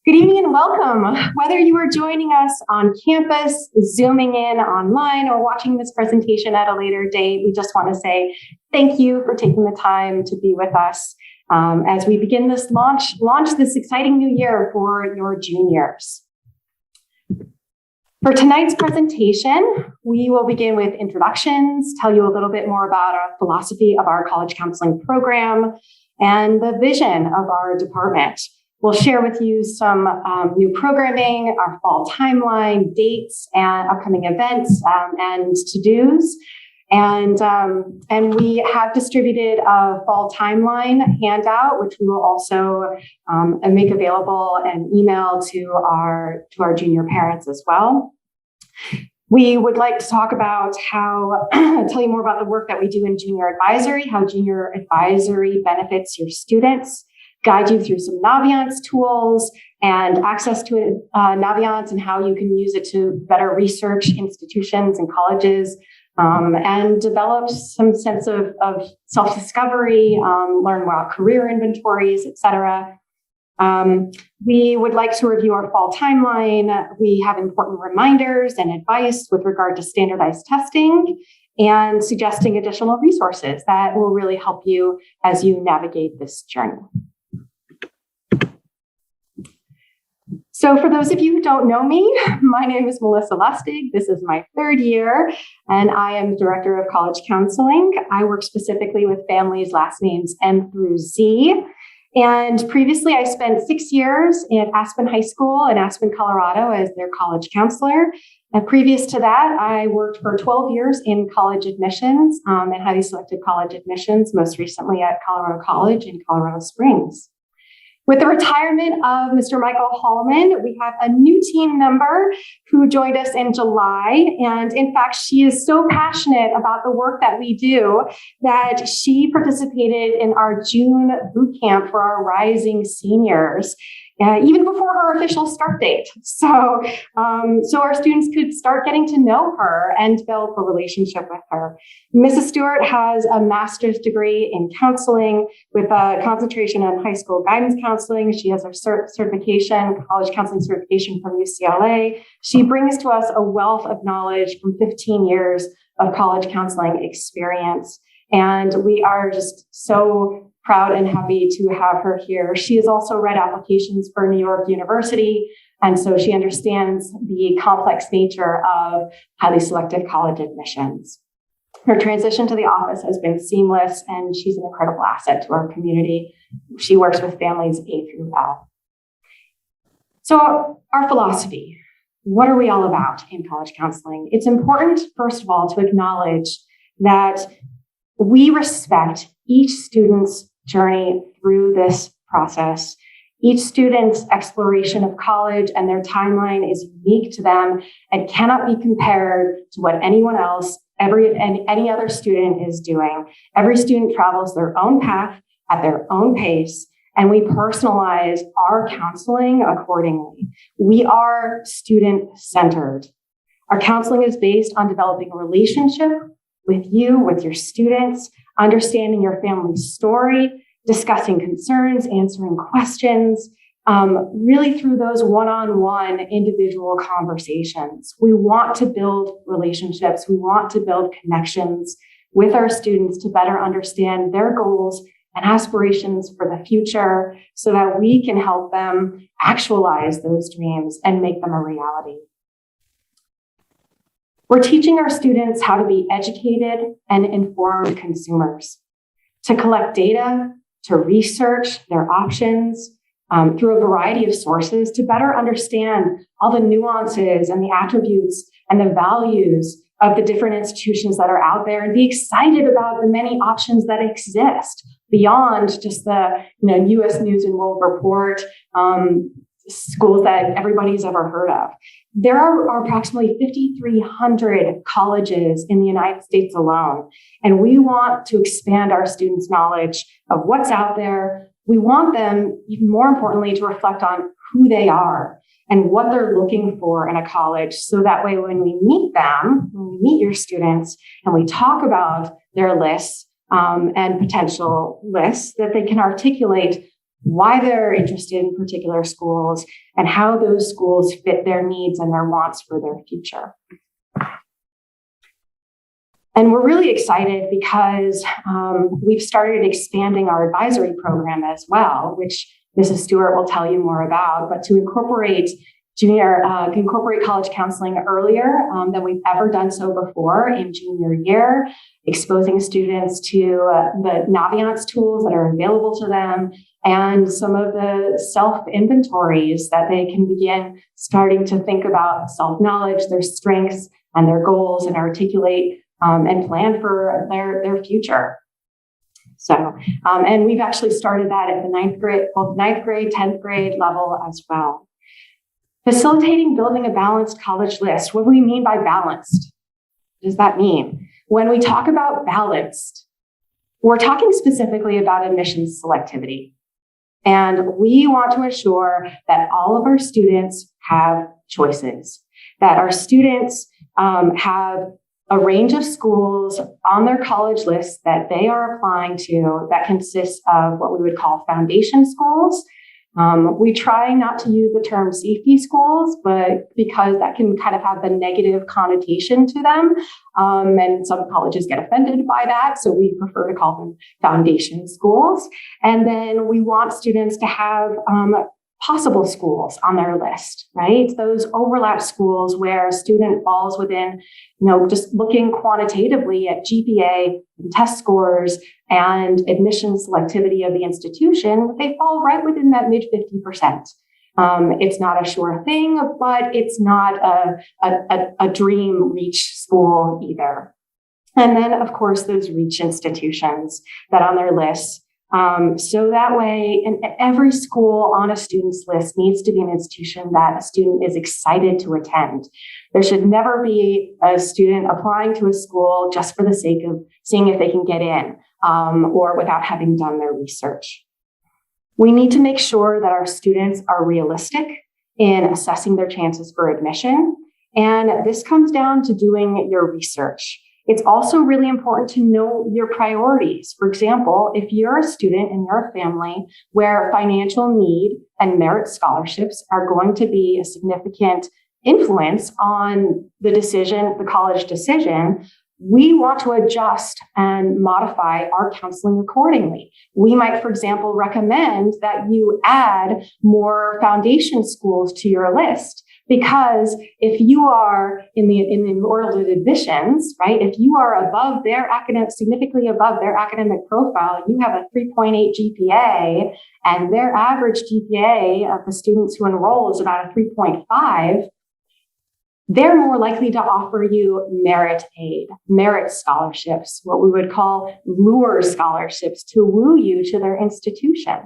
Good evening and welcome. Whether you are joining us on campus, zooming in online, or watching this presentation at a later date, we just want to say thank you for taking the time to be with us as we begin this launch this exciting new year for your juniors. For tonight's presentation, we will begin with introductions, tell you a little bit more about our philosophy of our college counseling program and the vision of our department. We'll share with you some new programming, our fall timeline, dates, and upcoming events and to-dos. And we have distributed a fall timeline handout, which we will also make available and email to our junior parents as well. We would like to talk about tell you more about the work that we do in junior advisory, how junior advisory benefits your students, guide you through some Naviance tools and access to Naviance and how you can use it to better research institutions and colleges and develop some sense of self-discovery, learn about career inventories, etc. We would like to review our fall timeline. We have important reminders and advice with regard to standardized testing and suggesting additional resources that will really help you as you navigate this journey. So for those of you who don't know me, my name is Melissa Lustig. This is my third year, and I am the Director of College Counseling. I work specifically with families' last names M through Z. And previously, I spent 6 years at Aspen High School in Aspen, Colorado as their college counselor. And previous to that, I worked for 12 years in college admissions and highly selected college admissions, most recently at Colorado College in Colorado Springs. With the retirement of Mr. Michael Hallman, we have a new team member who joined us in July. And in fact, she is so passionate about the work that we do that she participated in our June boot camp for our rising seniors, even before her official start date. So our students could start getting to know her and develop a relationship with her. Mrs. Stewart has a master's degree in counseling with a concentration on high school guidance counseling. She has her certification, college counseling certification from UCLA. She brings to us a wealth of knowledge from 15 years of college counseling experience. And we are just so proud and happy to have her here. She has also read applications for New York University, and so she understands the complex nature of highly selected college admissions. Her transition to the office has been seamless, and she's an incredible asset to our community. She works with families A through L. So our philosophy, what are we all about in college counseling? It's important, first of all, to acknowledge that we respect each student's journey through this process. Each student's exploration of college and their timeline is unique to them and cannot be compared to what anyone else, any other student is doing. Every student travels their own path at their own pace, and we personalize our counseling accordingly. We are student-centered. Our counseling is based on developing a relationship with you, with your students, understanding your family's story, discussing concerns, answering questions, really through those one-on-one individual conversations. We want to build relationships. We want to build connections with our students to better understand their goals and aspirations for the future so that we can help them actualize those dreams and make them a reality. We're teaching our students how to be educated and informed consumers, to collect data, to research their options through a variety of sources to better understand all the nuances and the attributes and the values of the different institutions that are out there and be excited about the many options that exist beyond just the U.S. News and World Report schools that everybody's ever heard of. There are approximately 5,300 colleges in the United States alone, and we want to expand our students' knowledge of what's out there. We want them, even more importantly, to reflect on who they are and what they're looking for in a college. So that way, when we meet them, when we meet your students, and we talk about their lists and potential lists, that they can articulate why they're interested in particular schools, and how those schools fit their needs and their wants for their future. And we're really excited because we've started expanding our advisory program as well, which Mrs. Stewart will tell you more about, but to incorporate college counseling earlier than we've ever done so before in junior year, exposing students to the Naviance tools that are available to them and some of the self-inventories that they can begin starting to think about self-knowledge, their strengths and their goals, and articulate and plan for their future. So, and we've actually started that at the ninth grade, 10th grade level as well. Facilitating building a balanced college list. What do we mean by balanced? What does that mean? When we talk about balanced, we're talking specifically about admissions selectivity. And we want to ensure that all of our students have choices, that our students have a range of schools on their college list that they are applying to that consists of what we would call foundation schools. We try not to use the term safety schools, but because that can kind of have the negative connotation to them, and some colleges get offended by that, so we prefer to call them foundation schools. And then we want students to have possible schools on their list, right? Those overlap schools where a student falls within, just looking quantitatively at GPA and test scores and admission selectivity of the institution, they fall right within that mid 50%. It's not a sure thing, but it's not a dream reach school either. And then, of course, those reach institutions that on their list. So that way, and every school on a student's list needs to be an institution that a student is excited to attend. There should never be a student applying to a school just for the sake of seeing if they can get in, or without having done their research. We need to make sure that our students are realistic in assessing their chances for admission. And this comes down to doing your research. It's also really important to know your priorities. For example, if you're a student and you're a family where financial need and merit scholarships are going to be a significant influence on the college decision, we want to adjust and modify our counseling accordingly. We might, for example, recommend that you add more foundation schools to your list. Because if you are in the enrolled admissions, right, if you are significantly above their academic profile, you have a 3.8 GPA, and their average GPA of the students who enroll is about a 3.5, they're more likely to offer you merit scholarships, what we would call lure scholarships, to woo you to their institution.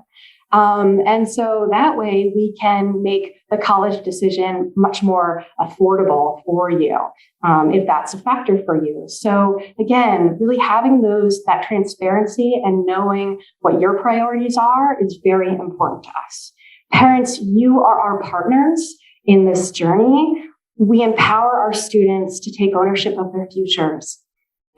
And so that way we can make the college decision much more affordable for you, if that's a factor for you. So again, really having that transparency and knowing what your priorities are is very important to us. Parents, you are our partners in this journey. We empower our students to take ownership of their futures.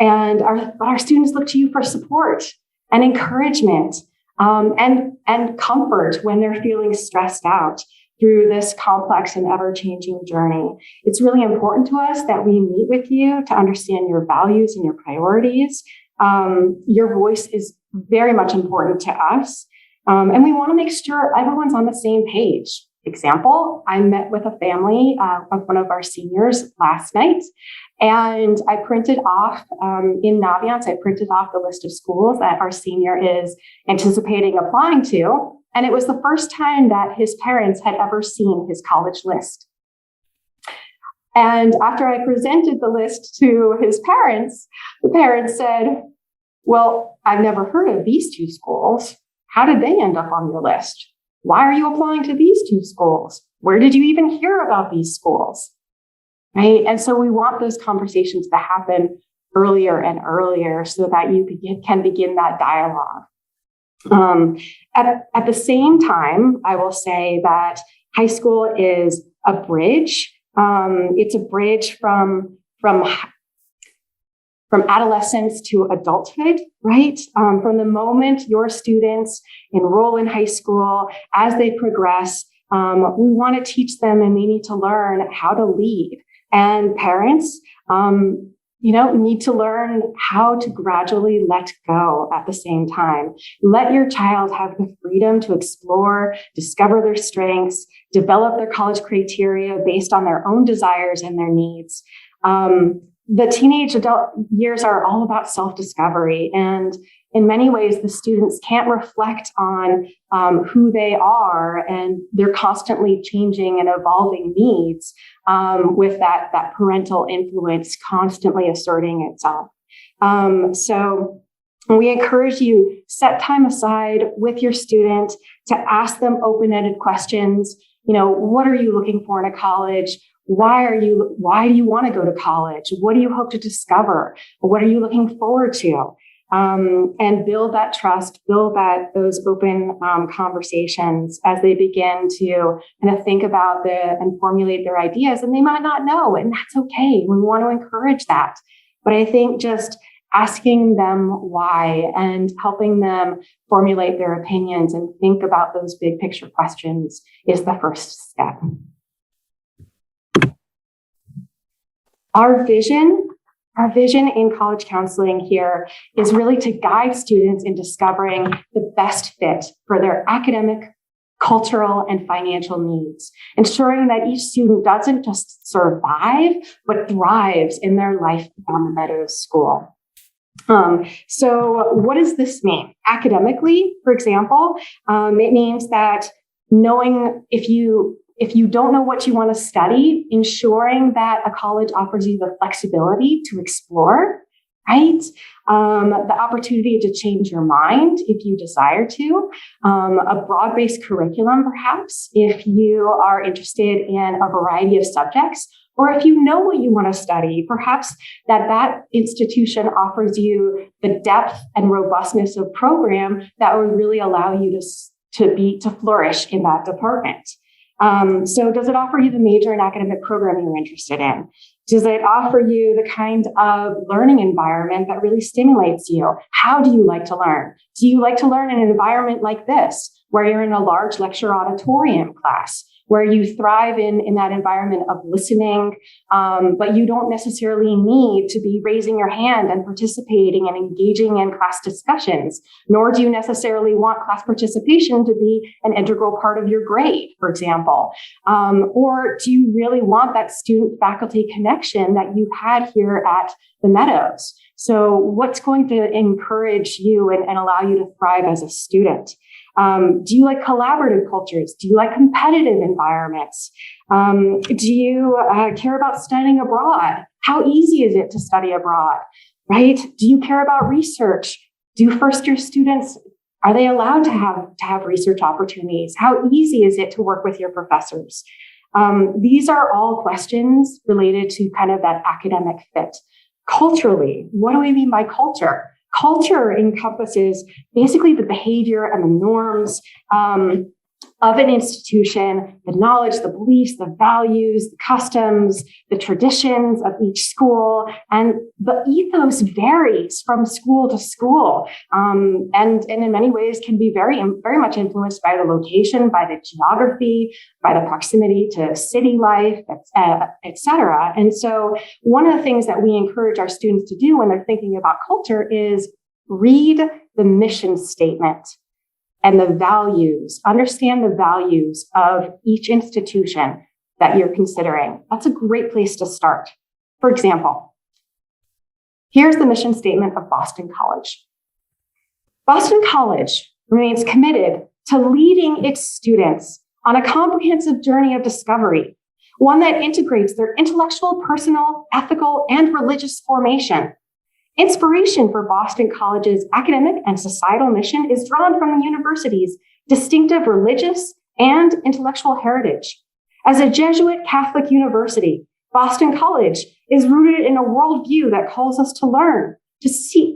And our students look to you for support and encouragement. And comfort when they're feeling stressed out through this complex and ever-changing journey. It's really important to us that we meet with you to understand your values and your priorities. Your voice is very much important to us. And we want to make sure everyone's on the same page. Example, I met with a family of one of our seniors last night, and I printed off, in Naviance, I printed off the list of schools that our senior is anticipating applying to. And it was the first time that his parents had ever seen his college list. And after I presented the list to his parents, the parents said, well, I've never heard of these two schools. How did they end up on your list? Why are you applying to these two schools? Where did you even hear about these schools? Right? And so we want those conversations to happen earlier and earlier so that you can begin that dialogue. At the same time, I will say that high school is a bridge. It's a bridge from from adolescence to adulthood, right? From the moment your students enroll in high school, as they progress, we want to teach them and they need to learn how to lead. And parents, need to learn how to gradually let go at the same time. Let your child have the freedom to explore, discover their strengths, develop their college criteria based on their own desires and their needs. The teenage adult years are all about self-discovery. And in many ways, the students can't reflect on who they are, and they're constantly changing and evolving needs with that parental influence constantly asserting itself. So we encourage you, set time aside with your student to ask them open-ended questions. What are you looking for in a college? Why do you want to go to college? What do you hope to discover? What are you looking forward to? And build that trust, build those open conversations as they begin to kind of think about and formulate their ideas. And they might not know, and that's okay. We want to encourage that. But I think just asking them why and helping them formulate their opinions and think about those big picture questions is the first step. Our vision in college counseling here is really to guide students in discovering the best fit for their academic, cultural, and financial needs, ensuring that each student doesn't just survive, but thrives in their life on the Meadows School. So what does this mean? Academically, for example, it means that knowing if you don't know what you want to study, ensuring that a college offers you the flexibility to explore, right? The opportunity to change your mind if you desire to, a broad-based curriculum, perhaps, if you are interested in a variety of subjects, or if you know what you want to study, perhaps that institution offers you the depth and robustness of program that would really allow you to flourish in that department. So does it offer you the major and academic program you're interested in? Does it offer you the kind of learning environment that really stimulates you? How do you like to learn? Do you like to learn in an environment like this, where you're in a large lecture auditorium class, where you thrive in that environment of listening, but you don't necessarily need to be raising your hand and participating and engaging in class discussions, nor do you necessarily want class participation to be an integral part of your grade, for example. Or do you really want that student-faculty connection that you had here at the Meadows? So what's going to encourage you and allow you to thrive as a student? Do you like collaborative cultures? Do you like competitive environments? Do you care about studying abroad? How easy is it to study abroad, right? Do you care about research? Do first-year students, are they allowed to have research opportunities? How easy is it to work with your professors? These are all questions related to kind of that academic fit. Culturally, what do we mean by culture? Culture encompasses basically the behavior and the norms of an institution, the knowledge, the beliefs, the values, the customs, the traditions of each school. And the ethos varies from school to school, and in many ways can be very, very much influenced by the location, by the geography, by the proximity to city life, et cetera. And so one of the things that we encourage our students to do when they're thinking about culture is read the mission statement and the values, understand the values of each institution that you're considering. That's a great place to start. For example, here's the mission statement of Boston College. Boston College remains committed to leading its students on a comprehensive journey of discovery, one that integrates their intellectual, personal, ethical, and religious formation. Inspiration for Boston College's academic and societal mission is drawn from the university's distinctive religious and intellectual heritage. As a Jesuit Catholic university, Boston College is rooted in a worldview that calls us to learn, to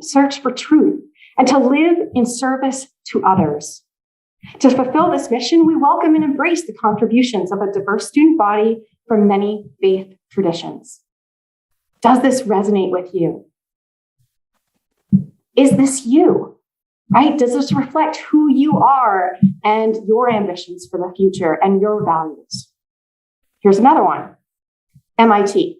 search for truth, and to live in service to others. To fulfill this mission, we welcome and embrace the contributions of a diverse student body from many faith traditions. Does this resonate with you? Is this you, right? Does this reflect who you are and your ambitions for the future and your values? Here's another one, MIT.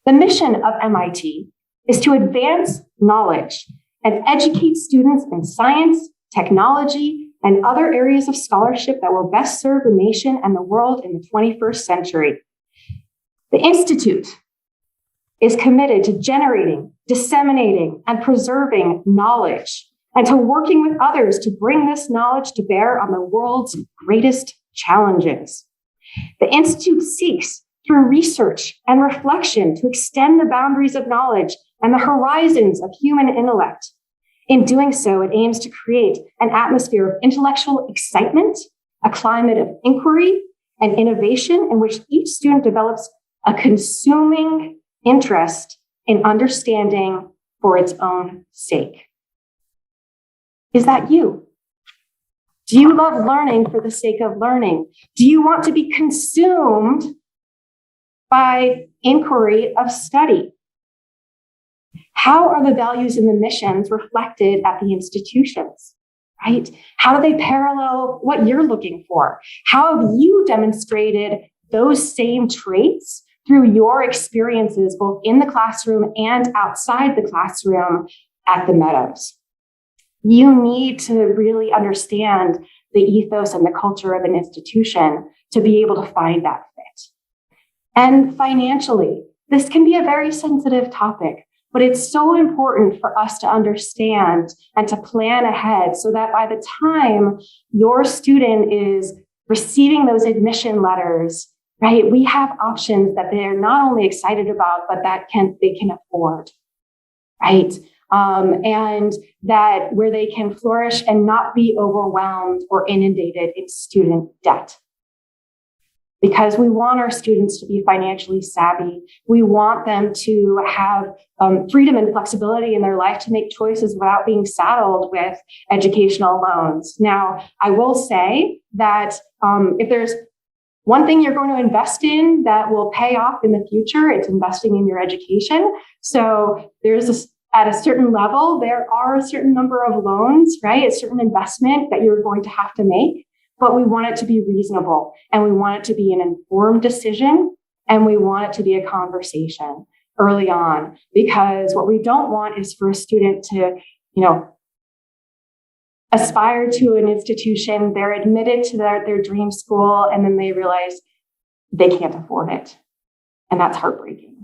The mission of MIT is to advance knowledge and educate students in science, technology, and other areas of scholarship that will best serve the nation and the world in the 21st century. The Institute is committed to generating, disseminating, and preserving knowledge, and to working with others to bring this knowledge to bear on the world's greatest challenges. The Institute seeks, through research and reflection, to extend the boundaries of knowledge and the horizons of human intellect. In doing so, it aims to create an atmosphere of intellectual excitement, a climate of inquiry and innovation in which each student develops a consuming interest in understanding for its own sake. Is that you? Do you love learning for the sake of learning? Do you want to be consumed by inquiry of study? How are the values and the missions reflected at the institutions, right? How do they parallel what you're looking for? How have you demonstrated those same traits through your experiences, both in the classroom and outside the classroom at the Meadows? You need to really understand the ethos and the culture of an institution to be able to find that fit. And financially, this can be a very sensitive topic, but it's so important for us to understand and to plan ahead so that by the time your student is receiving those admission letters, right, we have options that they're not only excited about, but that they can afford, right? And that where they can flourish and not be overwhelmed or inundated in student debt. Because we want our students to be financially savvy. We want them to have freedom and flexibility in their life to make choices without being saddled with educational loans. Now, I will say that if there's one thing you're going to invest in that will pay off in the future, it's investing in your education. So at a certain level, there are a certain number of loans, right? A certain investment that you're going to have to make. But we want it to be reasonable, and we want it to be an informed decision, and we want it to be a conversation early on, because what we don't want is for a student to, aspire to an institution, they're admitted to their dream school, and then they realize they can't afford it. And that's heartbreaking.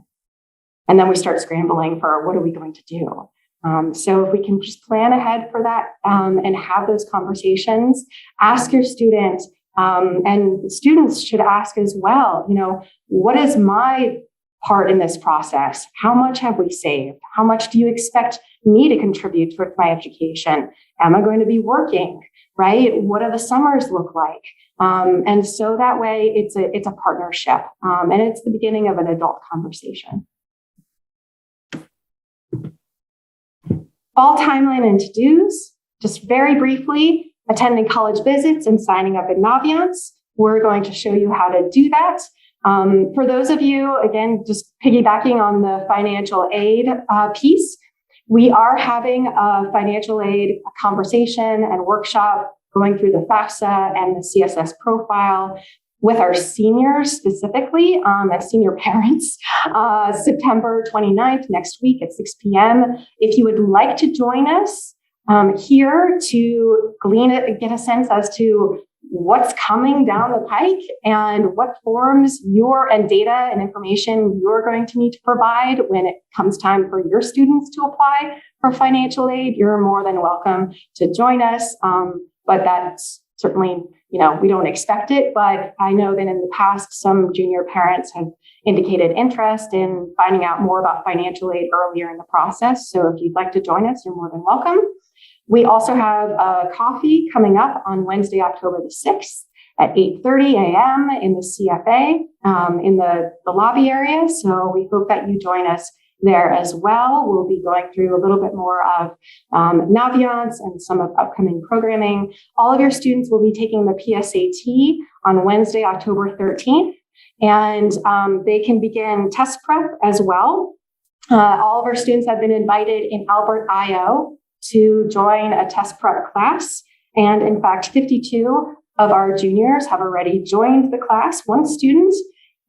And then we start scrambling for what are we going to do? So if we can just plan ahead for that and have those conversations, ask your student, and students should ask as well, what is my part in this process? How much have we saved? How much do you expect me to contribute towards my education? Am I going to be working, right? What do the summers look like? And so that way it's a partnership, and it's the beginning of an adult conversation. Fall timeline and to-dos, just very briefly, attending college visits and signing up in Naviance. We're going to show you how to do that. For those of you, again, just piggybacking on the financial aid piece, we are having a financial aid conversation and workshop going through the FAFSA and the CSS profile with our seniors specifically, as senior parents, September 29th, next week at 6 p.m. If you would like to join us here to get a sense as to what's coming down the pike and what forms and data and information you're going to need to provide when it comes time for your students to apply for financial aid, you're more than welcome to join us. But that's certainly, we don't expect it, but I know that in the past, some junior parents have indicated interest in finding out more about financial aid earlier in the process. So if you'd like to join us, you're more than welcome. We also have a coffee coming up on Wednesday, October the 6th at 8:30 a.m. in the CFA in the lobby area. So we hope that you join us there as well. We'll be going through a little bit more of Naviance and some of upcoming programming. All of your students will be taking the PSAT on Wednesday, October 13th, and they can begin test prep as well. All of our students have been invited in Albert IO to join a test prep class. And in fact, 52 of our juniors have already joined the class. One student,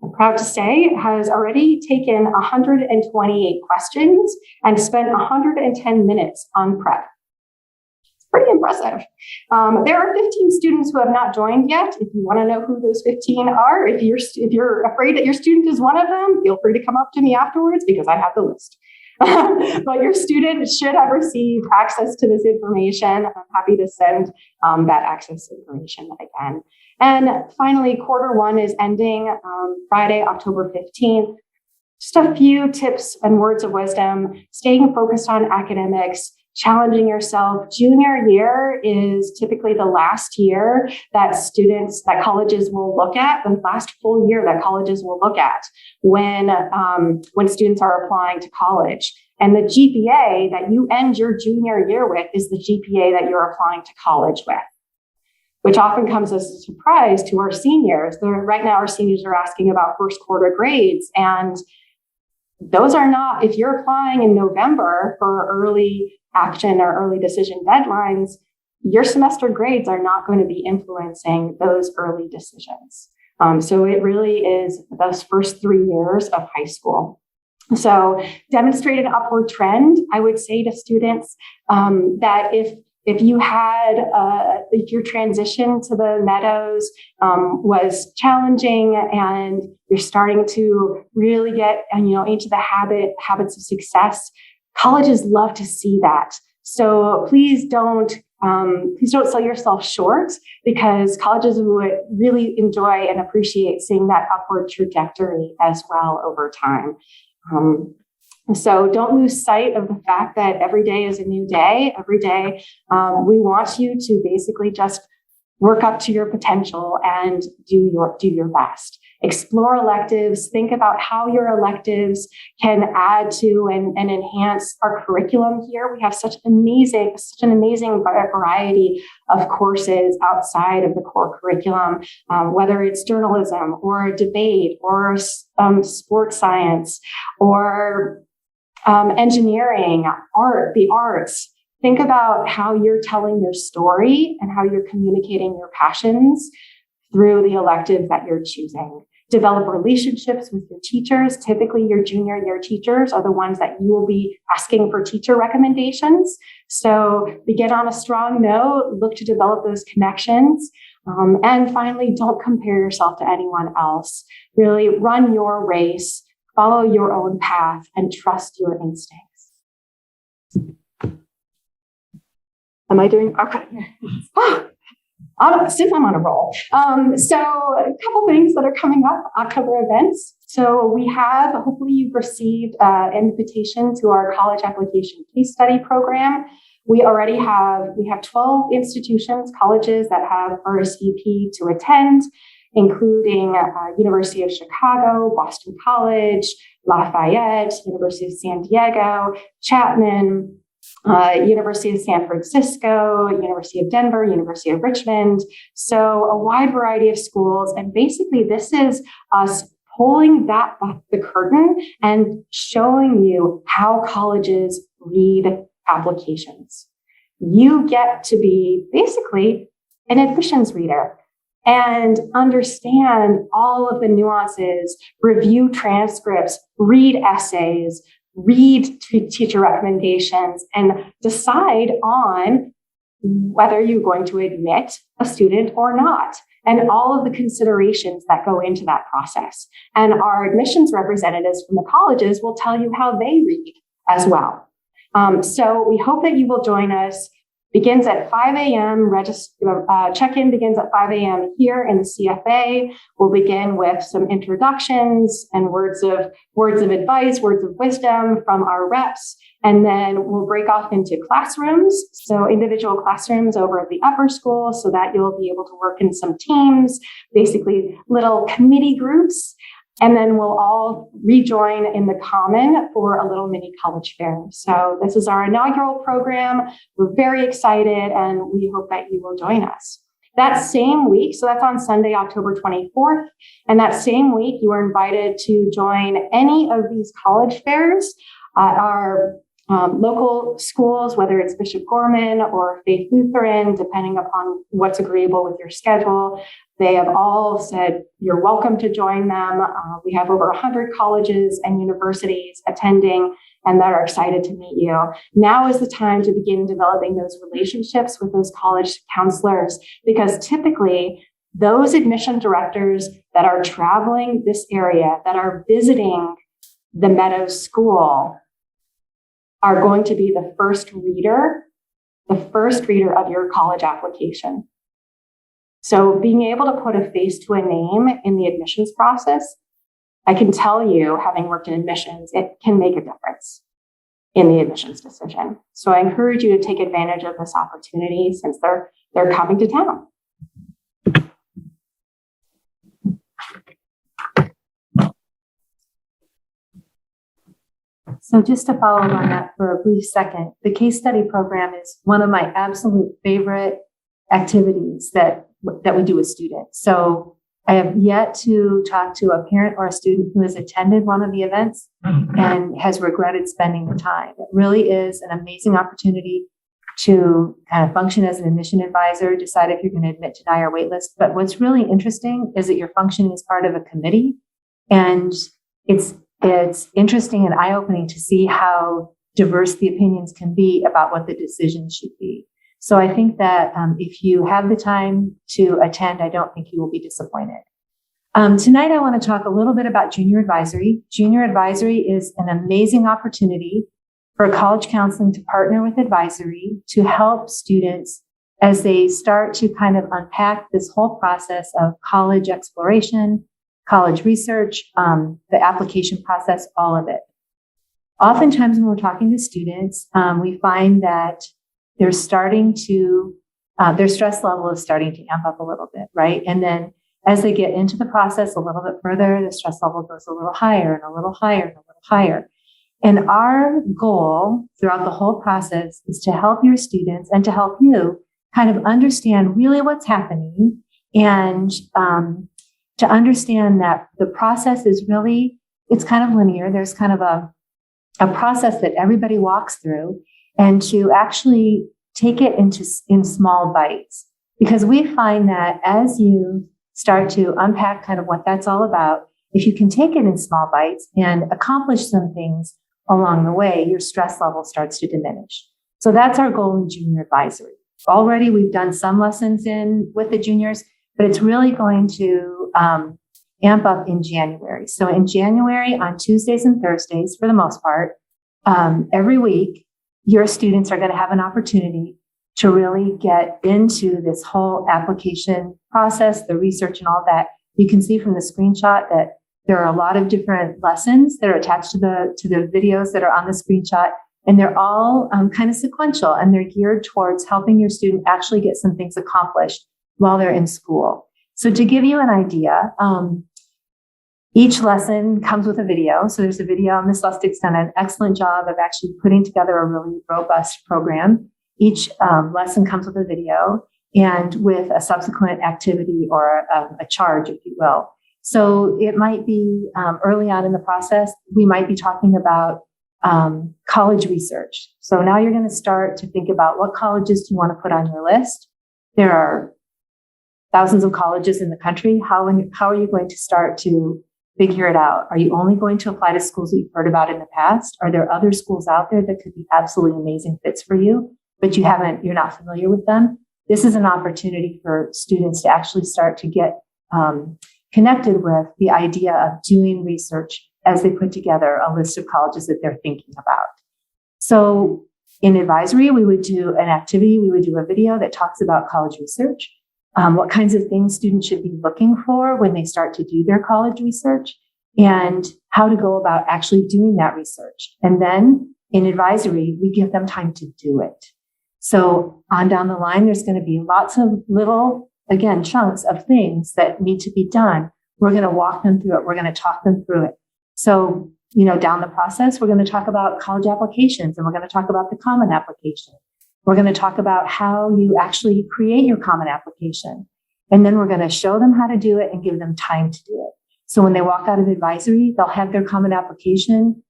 I'm proud to say, has already taken 128 questions and spent 110 minutes on prep. It's pretty impressive. There are 15 students who have not joined yet. If you want to know who those 15 are, if you're afraid that your student is one of them, feel free to come up to me afterwards because I have the list. But your student should have received access to this information. I'm happy to send that access information again. And finally, Q1 is ending Friday, October 15th. Just a few tips and words of wisdom, staying focused on academics, challenging yourself. Junior year is typically the last year that colleges will look at, the last full year that colleges will look at when students are applying to college. And the GPA that you end your junior year with is the GPA that you're applying to college with, which often comes as a surprise to our seniors. Right now, our seniors are asking about first quarter grades, and those are not, if you're applying in November for early action or early decision deadlines, your semester grades are not going to be influencing those early decisions. So it really is those first 3 years of high school. So demonstrate an upward trend. I would say to students that if your transition to the Meadows was challenging and you're starting to really get into the habits of success, colleges love to see that. So please don't sell yourself short, because colleges would really enjoy and appreciate seeing that upward trajectory as well over time. So don't lose sight of the fact that every day is a new day. Every day, we want you to basically just work up to your potential and do your best. Explore electives. Think about how your electives can add to and enhance our curriculum here. We have such an amazing variety of courses outside of the core curriculum, whether it's journalism or debate or sports science or engineering, the arts. Think about how you're telling your story and how you're communicating your passions through the electives that you're choosing. Develop relationships with your teachers. Typically, your junior year teachers are the ones that you will be asking for teacher recommendations. So begin on a strong note, look to develop those connections. And finally, don't compare yourself to anyone else. Really run your race, follow your own path, and trust your instincts. Am I doing okay? Since I'm on a roll. So a couple things that are coming up, October events. So we have, hopefully you've received an invitation to our college application case study program. We have 12 institutions, colleges that have RSVP to attend, including University of Chicago, Boston College, Lafayette, University of San Diego, Chapman, University of San Francisco, University of Denver, University of Richmond. So a wide variety of schools. And basically this is us pulling that back the curtain and showing you how colleges read applications. You get to be basically an admissions reader and understand all of the nuances, review transcripts, read essays, read teacher recommendations, and decide on whether you're going to admit a student or not, and all of the considerations that go into that process. And our admissions representatives from the colleges will tell you how they read as well. So we hope that you will join us. Begins at 5 a.m. Check-in begins at 5 a.m. here in the CFA. We'll begin with some introductions and words of advice, words of wisdom from our reps. And then we'll break off into classrooms. So individual classrooms over at the upper school so that you'll be able to work in some teams, basically little committee groups. And then we'll all rejoin in the common for a little mini college fair. So this is our inaugural program. We're very excited and we hope that you will join us. That same week, so that's on Sunday, October 24th. And that same week, you are invited to join any of these college fairs At our local schools, whether it's Bishop Gorman or Faith Lutheran, depending upon what's agreeable with your schedule, they have all said you're welcome to join them. We have over 100 colleges and universities attending and that are excited to meet you. Now is the time to begin developing those relationships with those college counselors, because typically those admission directors that are traveling this area, that are visiting the Meadows School, are going to be the first reader of your college application. So being able to put a face to a name in the admissions process, I can tell you, having worked in admissions, it can make a difference in the admissions decision. So I encourage you to take advantage of this opportunity since they're coming to town. So just to follow on that for a brief second, the case study program is one of my absolute favorite activities that we do with students. So I have yet to talk to a parent or a student who has attended one of the events and has regretted spending the time. It really is an amazing opportunity to kind of function as an admission advisor, decide if you're going to admit, deny, or wait list. But what's really interesting is that you're functioning as part of a committee, and it's interesting and eye-opening to see how diverse the opinions can be about what the decision should be. So I think that if you have the time to attend, I don't think you will be disappointed. Tonight, I want to talk a little bit about junior advisory. Junior advisory is an amazing opportunity for college counseling to partner with advisory to help students as they start to kind of unpack this whole process of college exploration, college research, the application process, all of it. Oftentimes when we're talking to students, we find that they're starting to, their stress level is starting to amp up a little bit, right? And then as they get into the process a little bit further, the stress level goes a little higher and a little higher and a little higher. And our goal throughout the whole process is to help your students and to help you kind of understand really what's happening and to understand that the process is really, it's kind of linear. There's kind of a process that everybody walks through, and to actually take it in small bites. Because we find that as you start to unpack kind of what that's all about, if you can take it in small bites and accomplish some things along the way, your stress level starts to diminish. So that's our goal in junior advisory. Already we've done some lessons with the juniors, but it's really going to amp up in January. So in January, on Tuesdays and Thursdays, for the most part, every week, your students are going to have an opportunity to really get into this whole application process, the research and all that. You can see from the screenshot that there are a lot of different lessons that are attached to the videos that are on the screenshot, and they're all kind of sequential, and they're geared towards helping your student actually get some things accomplished while they're in school. So to give you an idea, each lesson comes with a video. So there's a video, and Ms. Lustig's done an excellent job of actually putting together a really robust program. Each lesson comes with a video and with a subsequent activity or a charge, if you will. So it might be early on in the process, we might be talking about college research. So now you're going to start to think about what colleges do you want to put on your list. There are thousands of colleges in the country. How are you going to start to figure it out? Are you only going to apply to schools that you've heard about in the past? Are there other schools out there that could be absolutely amazing fits for you, but you're not familiar with them? This is an opportunity for students to actually start to get connected with the idea of doing research as they put together a list of colleges that they're thinking about. So in advisory, we would do an activity, we would do a video that talks about college research, what kinds of things students should be looking for when they start to do their college research, and how to go about actually doing that research. And then in advisory, we give them time to do it. So on down the line, there's going to be lots of little, again, chunks of things that need to be done. We're going to walk them through it. We're going to talk them through it. So, down the process, we're going to talk about college applications, and we're going to talk about the common application. We're going to talk about how you actually create your common application. And then we're going to show them how to do it and give them time to do it. So when they walk out of advisory, they'll have their common application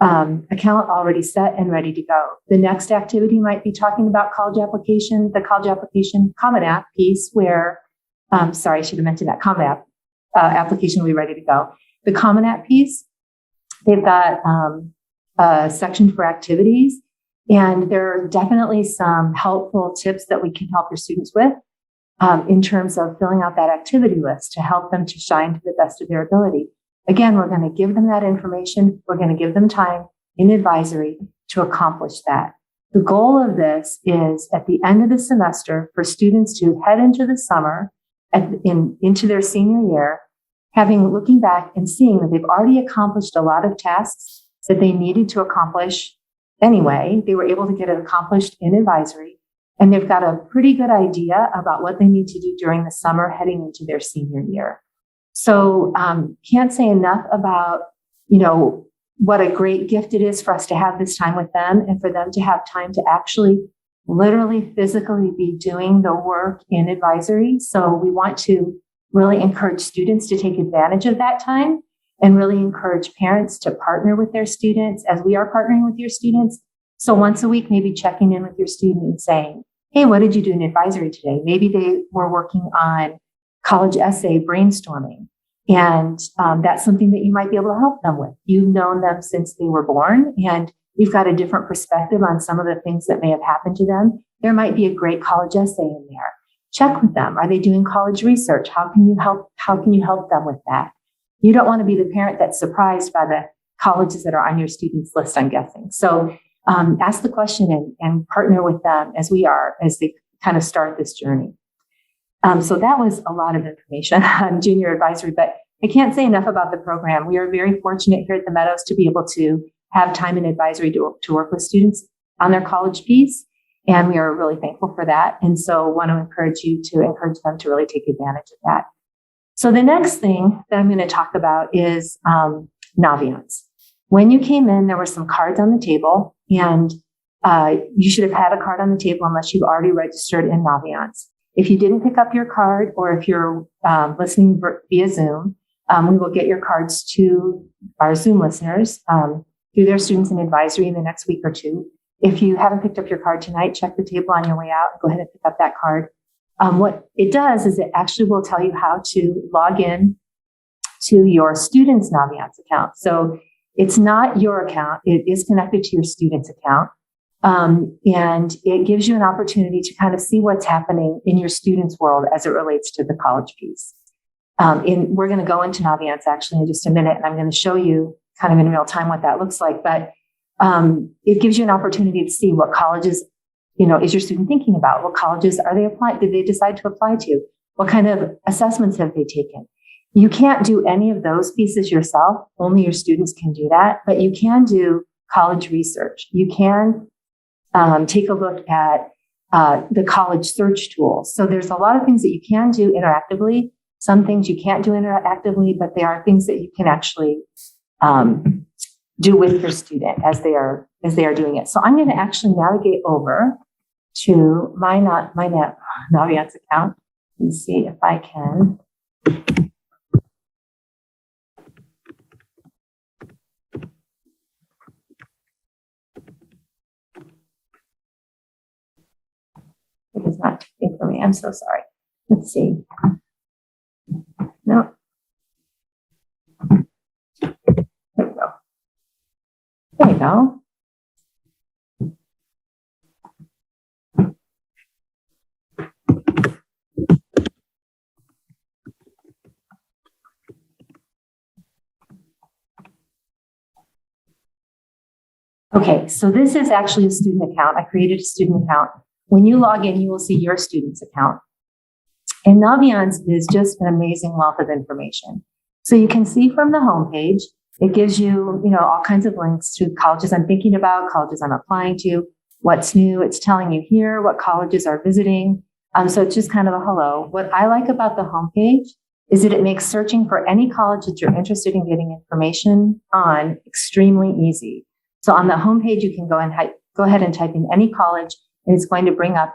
account already set and ready to go. The next activity might be talking about the college application Common App piece where, sorry, I should have mentioned that Common App application will be ready to go. The Common App piece, they've got a section for activities, and there are definitely some helpful tips that we can help your students with in terms of filling out that activity list to help them to shine to the best of their ability. Again, we're going to give them that information. We're going to give them time in advisory to accomplish that. The goal of this is at the end of the semester for students to head into the summer into their senior year, looking back and seeing that they've already accomplished a lot of tasks that they needed to accomplish anyway. They were able to get it accomplished in advisory, and they've got a pretty good idea about what they need to do during the summer heading into their senior year. So can't say enough about, what a great gift it is for us to have this time with them and for them to have time to actually literally physically be doing the work in advisory. So we want to really encourage students to take advantage of that time and really encourage parents to partner with their students as we are partnering with your students. So once a week, maybe checking in with your student and saying, hey, what did you do in advisory today? Maybe they were working on college essay brainstorming. And that's something that you might be able to help them with. You've known them since they were born, and you've got a different perspective on some of the things that may have happened to them. There might be a great college essay in there. Check with them. Are they doing college research? How can you help them with that? You don't want to be the parent that's surprised by the colleges that are on your students' list, I'm guessing. So ask the question and partner with them as they kind of start this journey. So that was a lot of information on junior advisory, but I can't say enough about the program. We are very fortunate here at the Meadows to be able to have time in advisory to work with students on their college piece. And we are really thankful for that. And so want to encourage them to really take advantage of that. So the next thing that I'm going to talk about is Naviance. When you came in, there were some cards on the table, and you should have had a card on the table unless you've already registered in Naviance. If you didn't pick up your card, or if you're listening via Zoom, we will get your cards to our Zoom listeners through their students in advisory in the next week or two. If you haven't picked up your card tonight, check the table on your way out. Go ahead and pick up that card. What it does is it actually will tell you how to log in to your student's Naviance account. So it's not your account. It is connected to your student's account. And it gives you an opportunity to kind of see what's happening in your student's world as it relates to the college piece. We're going to go into Naviance actually in just a minute, and I'm going to show you kind of in real time what that looks like. But it gives you an opportunity to see what colleges, is your student thinking about? What colleges are they applying? Did they decide to apply to? What kind of assessments have they taken? You can't do any of those pieces yourself. Only your students can do that. But you can do college research. You can take a look at the college search tool. So there's a lot of things that you can do interactively, some things you can't do interactively, but there are things that you can actually do with your student as they are doing it. So I'm going to actually navigate over to my Naviance account and see if I can. It is not taking for me. I'm so sorry. Let's see. No. There we go. There we go. Okay, so this is actually a student account. I created a student account. When you log in, you will see your student's account. And Naviance is just an amazing wealth of information. So you can see from the homepage, it gives you, all kinds of links to colleges I'm thinking about, colleges I'm applying to, what's new. It's telling you here what colleges are visiting. So it's just kind of a hello. What I like about the homepage is that it makes searching for any college that you're interested in getting information on extremely easy. So on the homepage, you can go ahead and type in any college, and it's going to bring up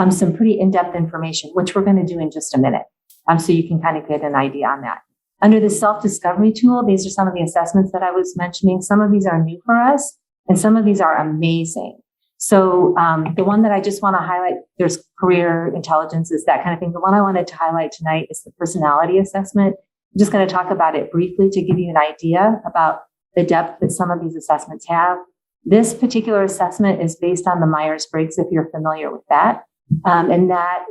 some pretty in-depth information, which we're going to do in just a minute. So you can kind of get an idea on that. Under the self-discovery tool, these are some of the assessments that I was mentioning. Some of these are new for us, and some of these are amazing. So the one that I just want to highlight, there's career intelligences, that kind of thing. The one I wanted to highlight tonight is the personality assessment. I'm just going to talk about it briefly to give you an idea about the depth that some of these assessments have. This particular assessment is based on the Myers-Briggs, if you're familiar with that. And that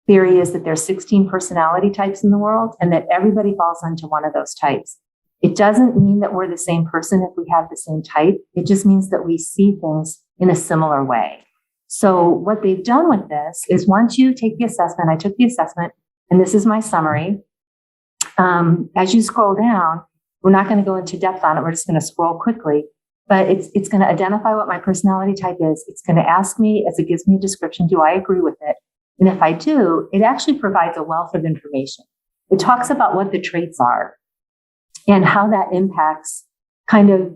theory is that there's 16 personality types in the world and that everybody falls into one of those types. It doesn't mean that we're the same person if we have the same type. It just means that we see things in a similar way. So what they've done with this is once you take the assessment, I took the assessment, and this is my summary. As you scroll down, we're not going to go into depth on it. We're just going to scroll quickly, but it's going to identify what my personality type is. It's going to ask me, as it gives me a description, do I agree with it? And if I do, it actually provides a wealth of information. It talks about what the traits are and how that impacts kind of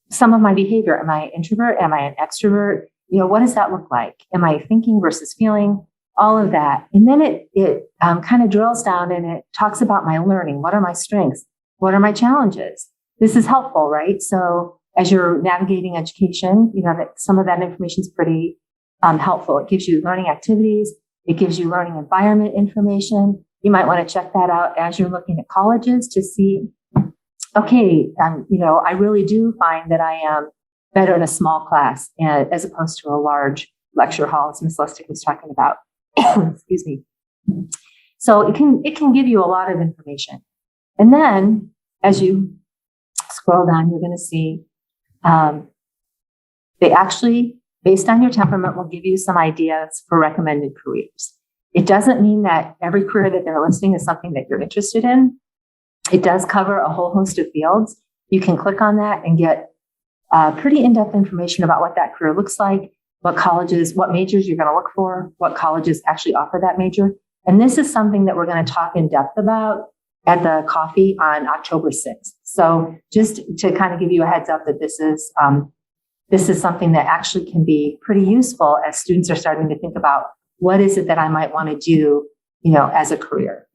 some of my behavior. Am I an introvert? Am I an extrovert? You know, what does that look like? Am I thinking versus feeling? All of that. And then it kind of drills down and it talks about my learning. What are my strengths? What are my challenges? This is helpful, right? So as you're navigating education, you know, that some of that information is pretty helpful. It gives you learning activities. It gives you learning environment information. You might want to check that out as you're looking at colleges to see, okay, you know, I really do find that I am better in a small class as opposed to a large lecture hall, as Ms. Lustig was talking about. Excuse me. So it can give you a lot of information. And then as you scroll down, you're going to see they actually, based on your temperament, will give you some ideas for recommended careers. It doesn't mean that every career that they're listing is something that you're interested in. It does cover a whole host of fields. You can click on that and get pretty in-depth information about what that career looks like, what colleges, what majors you're going to look for, what colleges actually offer that major. And this is something that we're going to talk in depth about at the coffee on October 6th. So just to kind of give you a heads up that this is something that actually can be pretty useful as students are starting to think about what is it that I might want to do, you know, as a career.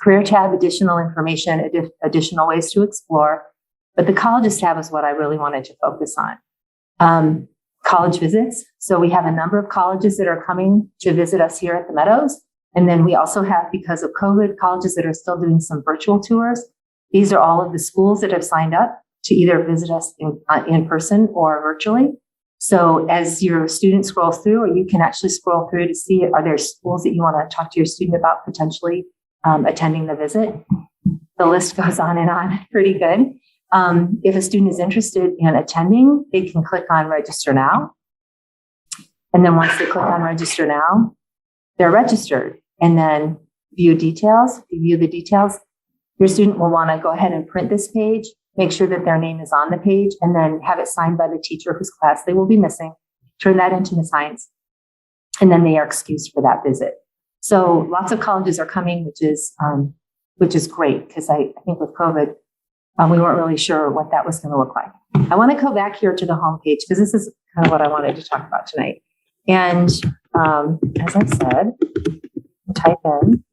Career tab, additional information, additional ways to explore. But the colleges tab is what I really wanted to focus on. College visits. So we have a number of colleges that are coming to visit us here at the Meadows. And then we also have, because of COVID, colleges that are still doing some virtual tours. These are all of the schools that have signed up to either visit us in person or virtually. So as your student scrolls through, or you can actually scroll through to see, are there schools that you want to talk to your student about potentially attending the visit? The list goes on and on, pretty good. If a student is interested in attending, they can click on register now. And then once they click on register now, they're registered. And then view details. If you view the details, your student will want to go ahead and print this page, make sure that their name is on the page, and then have it signed by the teacher whose class they will be missing, turn that into Ms. Hines, and then they are excused for that visit. So lots of colleges are coming, which is great, because I think with COVID, we weren't really sure what that was going to look like. I want to go back here to the homepage because this is kind of what I wanted to talk about tonight. And as I said, type in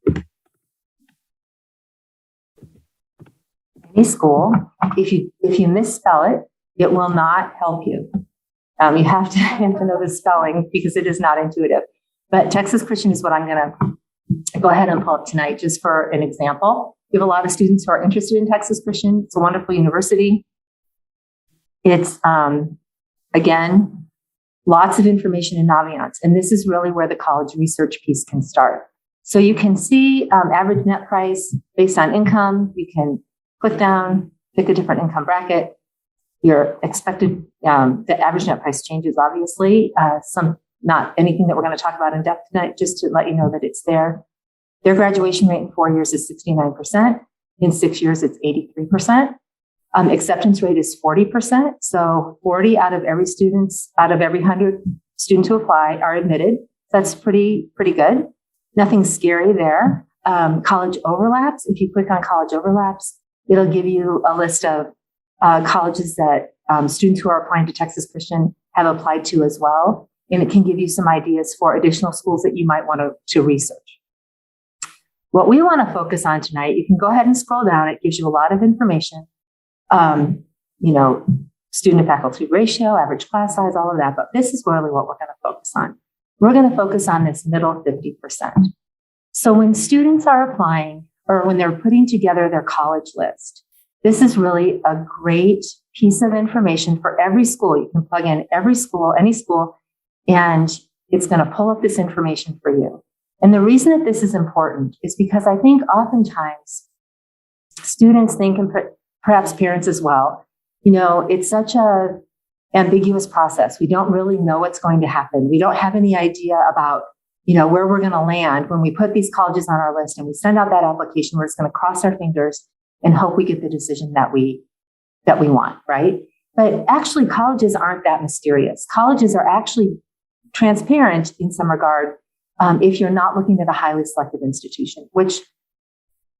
any school. If you misspell it, it will not help you. You have to know the spelling because it is not intuitive. But Texas Christian is what I'm going to go ahead and pull up tonight just for an example. We have a lot of students who are interested in Texas Christian. It's a wonderful university. It's, again, lots of information in Naviance. And this is really where the college research piece can start. So you can see average net price based on income. You can click down, pick a different income bracket. Your expected, the average net price changes, obviously. Not anything that we're going to talk about in depth tonight, just to let you know that it's there. Their graduation rate in 4 years is 69%. In 6 years, it's 83%. Acceptance rate is 40%. So 40 out of every 100 students who apply are admitted. That's pretty good. Nothing scary there. College overlaps. If you click on college overlaps, it'll give you a list of colleges that students who are applying to Texas Christian have applied to as well. And it can give you some ideas for additional schools that you might want to research. What we want to focus on tonight, you can go ahead and scroll down. It gives you a lot of information. Student to faculty ratio, average class size, all of that. But this is really what we're going to focus on. We're going to focus on this middle 50%. So when students are applying or when they're putting together their college list, this is really a great piece of information for every school. You can plug in every school, any school, and it's going to pull up this information for you. And the reason that this is important is because I think oftentimes students think, and perhaps parents as well, it's such a ambiguous process. We don't really know what's going to happen. We don't have any idea about, where we're going to land when we put these colleges on our list and we send out that application. We're just going to cross our fingers and hope we get the decision that we want, right? But actually, colleges aren't that mysterious. Colleges are actually transparent in some regard if you're not looking at a highly selective institution, which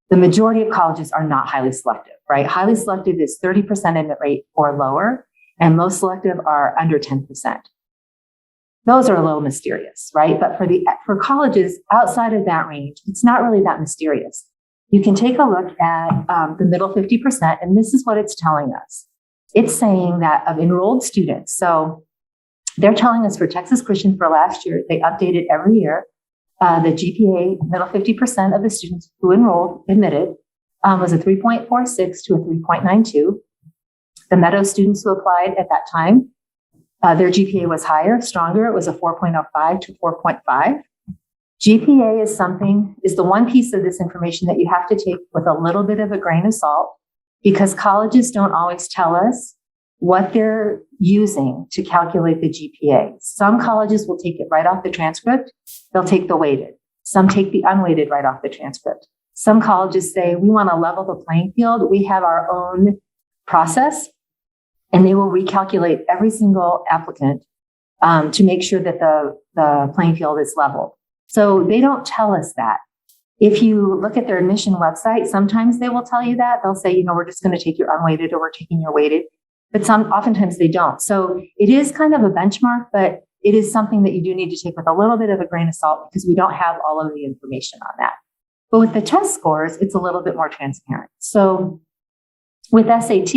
the majority of colleges are not highly selective, right? Highly selective is 30% admit rate or lower, and most selective are under 10%. Those are a little mysterious, right? But for colleges outside of that range, it's not really that mysterious. You can take a look at the middle 50%, and this is what it's telling us. It's saying that of enrolled students, so they're telling us for Texas Christian for last year, they update it every year. The GPA, middle 50% of the students who admitted, was a 3.46 to a 3.92. The Meadows students who applied at that time, their GPA was higher, stronger. It was a 4.05 to 4.5. GPA is the one piece of this information that you have to take with a little bit of a grain of salt, because colleges don't always tell us what they're using to calculate the GPA. Some colleges will take it right off the transcript. They'll take the weighted. Some take the unweighted right off the transcript. Some colleges say, we want to level the playing field. We have our own process, and they will recalculate every single applicant to make sure that the playing field is leveled. So they don't tell us that. If you look at their admission website, sometimes they will tell you that. They'll say, we're just going to take your unweighted or we're taking your weighted. But oftentimes they don't. So it is kind of a benchmark, but it is something that you do need to take with a little bit of a grain of salt because we don't have all of the information on that. But with the test scores, it's a little bit more transparent. So with SAT,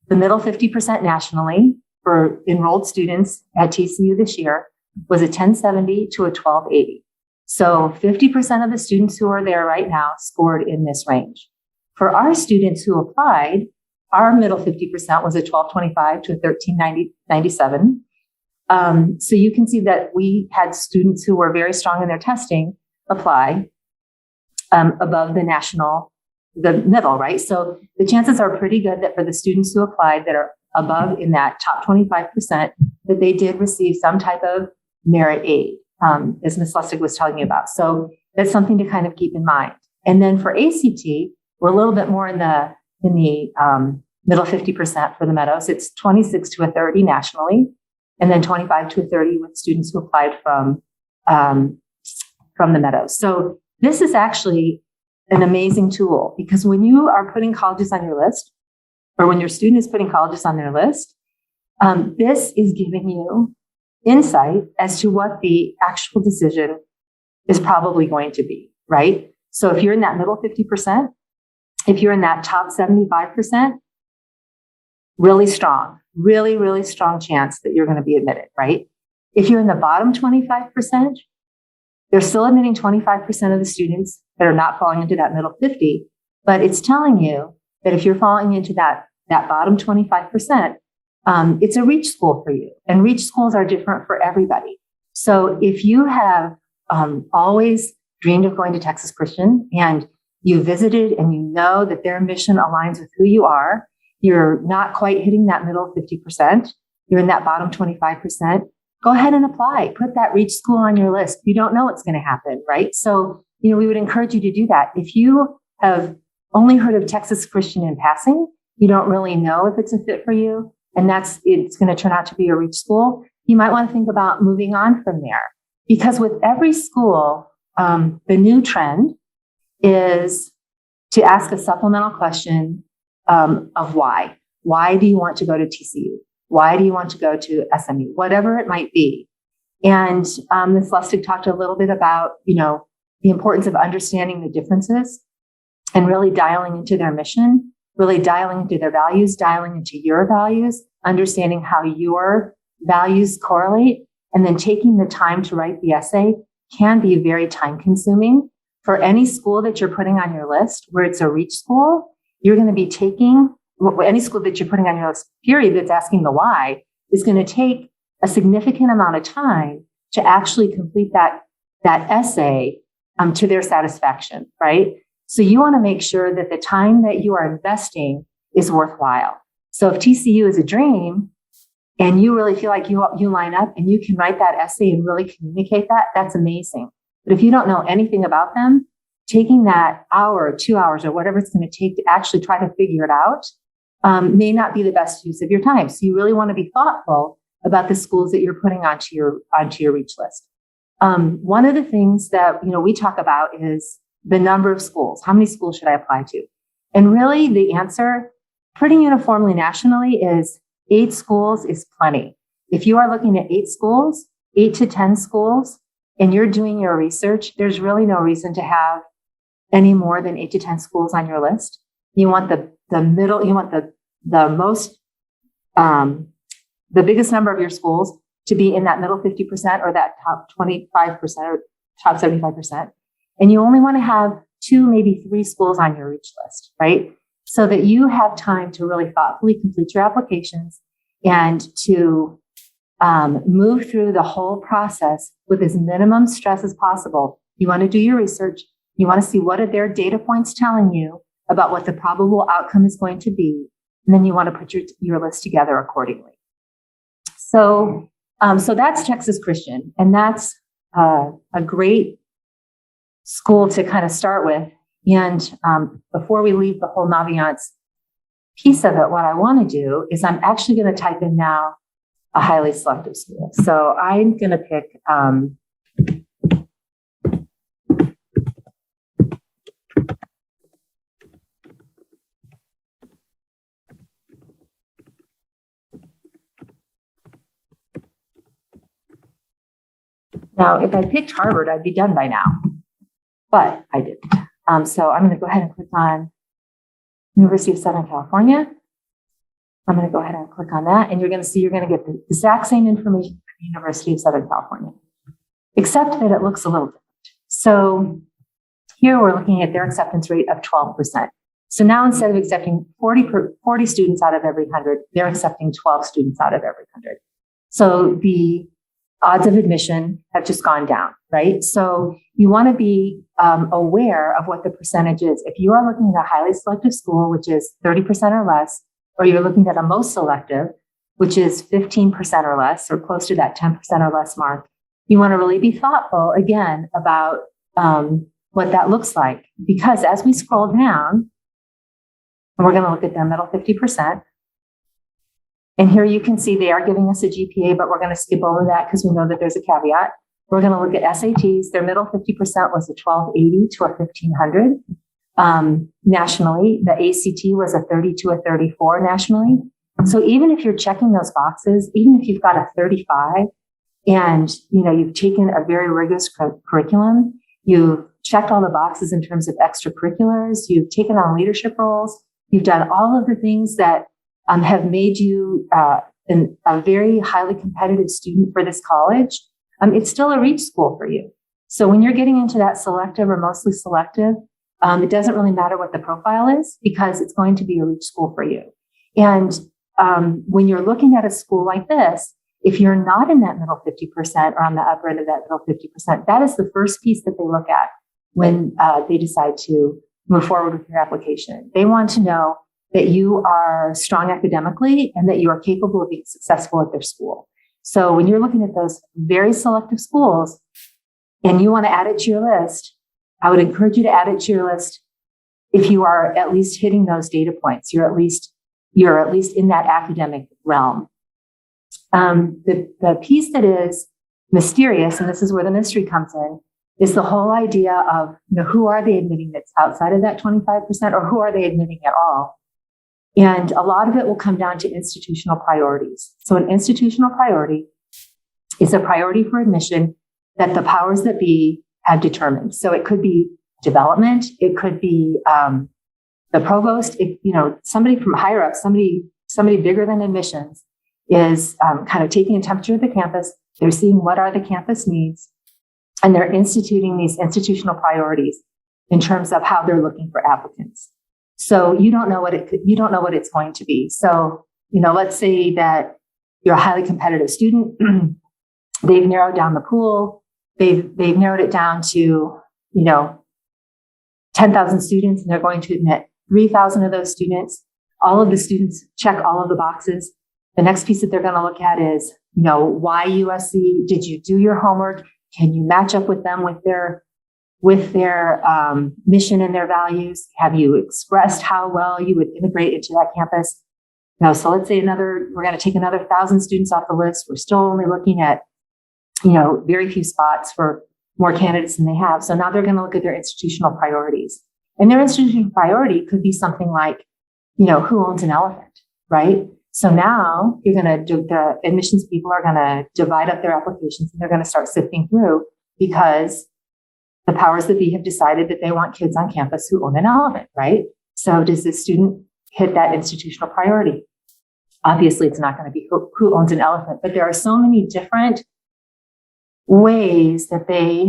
the middle 50% nationally for enrolled students at TCU this year was a 1070 to a 1280. So 50% of the students who are there right now scored in this range. For our students who applied, our middle 50% was a 1225 to a 1397. So you can see that we had students who were very strong in their testing apply above the middle, right? So the chances are pretty good that for the students who applied that are above in that top 25%, that they did receive some type of merit aid, as Ms. Lustig was telling you about. So that's something to kind of keep in mind. And then for ACT, we're a little bit more in the middle 50% for the Meadows. It's 26 to a 30 nationally, and then 25 to a 30 with students who applied from the Meadows. So this is actually an amazing tool, because when you are putting colleges on your list, or when your student is putting colleges on their list, this is giving you insight as to what the actual decision is probably going to be, right? So if you're in that middle 50%, if you're in that top 75%, really strong, really, really strong chance that you're going to be admitted, right? If you're in the bottom 25%, they're still admitting 25% of the students that are not falling into that middle 50, but it's telling you that if you're falling into that bottom 25%, it's a reach school for you. And reach schools are different for everybody. So if you have always dreamed of going to Texas Christian and you visited and you know that their mission aligns with who you are, you're not quite hitting that middle 50%, you're in that bottom 25%, go ahead and apply. Put that reach school on your list. You don't know what's going to happen, right? So, we would encourage you to do that. If you have only heard of Texas Christian in passing, you don't really know if it's a fit for you, and it's going to turn out to be a reach school, you might want to think about moving on from there. Because with every school, the new trend is to ask a supplemental question of why. Why do you want to go to TCU? Why do you want to go to SMU? Whatever it might be. And Ms. Lustig talked a little bit about, the importance of understanding the differences and really dialing into their mission, really dialing into their values, dialing into your values, understanding how your values correlate, and then taking the time to write the essay can be very time consuming. For any school that you're putting on your list where it's a reach school, you're going to be taking any school that you're putting on your list, period, that's asking the why, is going to take a significant amount of time to actually complete that essay to their satisfaction, right? So you want to make sure that the time that you are investing is worthwhile. So if TCU is a dream and you really feel like you line up and you can write that essay and really communicate that, that's amazing. But if you don't know anything about them, taking that hour or 2 hours or whatever it's going to take to actually try to figure it out may not be the best use of your time. So you really want to be thoughtful about the schools that you're putting onto your reach list. One of the things that we talk about is the number of schools. How many schools should I apply to? And really, the answer, pretty uniformly nationally, is 8 schools is plenty. If you are looking at 8 schools, 8 to 10 schools, and you're doing your research, there's really no reason to have any more than 8 to 10 schools on your list. You want the middle, you want the most, the biggest number of your schools to be in that middle 50% or that top 25% or top 75%. And you only want to have 2, maybe 3 schools on your reach list, right? So that you have time to really thoughtfully complete your applications and to move through the whole process with as minimum stress as possible. You want to do your research. You want to see what are their data points telling you about what the probable outcome is going to be. And then you want to put your list together accordingly. So that's Texas Christian. And that's a great school to kind of start with. And before we leave the whole Naviance piece of it, what I want to do is I'm actually going to type in now a highly selective school. So I'm going to pick now, if I picked Harvard, I'd be done by now, but I didn't. So I'm going to go ahead and click on University of Southern California. I'm going to go ahead and click on that, and you're going to see you're going to get the exact same information from the University of Southern California, except that it looks a little different. So here we're looking at their acceptance rate of 12%. So now instead of accepting 40 students out of every 100, they're accepting 12 students out of every 100. So the odds of admission have just gone down, right? So you want to be aware of what the percentage is. If you are looking at a highly selective school, which is 30% or less, or you're looking at a most selective, which is 15% or less, or close to that 10% or less mark, you want to really be thoughtful, again, about what that looks like. Because as we scroll down, and we're going to look at their middle 50%, and here you can see they are giving us a GPA, but we're going to skip over that because we know that there's a caveat. We're going to look at SATs. Their middle 50% was a 1280 to a 1500. Nationally, the ACT was a 30 to a 34 nationally. So even if you're checking those boxes, even if you've got a 35 and you've taken a very rigorous curriculum, you've checked all the boxes in terms of extracurriculars, you've taken on leadership roles, you've done all of the things that have made you a very highly competitive student for this college, it's still a reach school for you. So when you're getting into that selective or mostly selective, it doesn't really matter what the profile is because it's going to be a reach school for you. And when you're looking at a school like this, if you're not in that middle 50% or on the upper end of that middle 50%, that is the first piece that they look at when they decide to move forward with your application. They want to know that you are strong academically and that you are capable of being successful at their school. So when you're looking at those very selective schools and you want to add it to your list, I would encourage you to add it to your list if you are at least hitting those data points. You're at least in that academic realm. The piece that is mysterious, and this is where the mystery comes in, is the whole idea of who are they admitting that's outside of that 25%, or who are they admitting at all? And a lot of it will come down to institutional priorities. So an institutional priority is a priority for admission that the powers that be have determined. So it could be development, it could be the provost, somebody from higher up, somebody bigger than admissions is kind of taking a temperature of the campus. They're seeing what are the campus needs, and they're instituting these institutional priorities in terms of how they're looking for applicants. So you don't know what it's going to be. So, let's say that you're a highly competitive student. They've narrowed down the pool. They've narrowed it down to, 10,000 students, and they're going to admit 3,000 of those students. All of the students check all of the boxes. The next piece that they're going to look at is, why USC? Did you do your homework? Can you match up with them with their mission and their values? Have you expressed how well you would integrate into that campus? So let's say we're going to take another 1,000 students off the list. We're still only looking at, very few spots for more candidates than they have. So now they're going to look at their institutional priorities. And their institutional priority could be something like, who owns an elephant, right? So now the admissions people are going to divide up their applications, and they're going to start sifting through, because the powers that be have decided that they want kids on campus who own an elephant, right? So does this student hit that institutional priority? Obviously, it's not going to be who owns an elephant, but there are so many different ways that they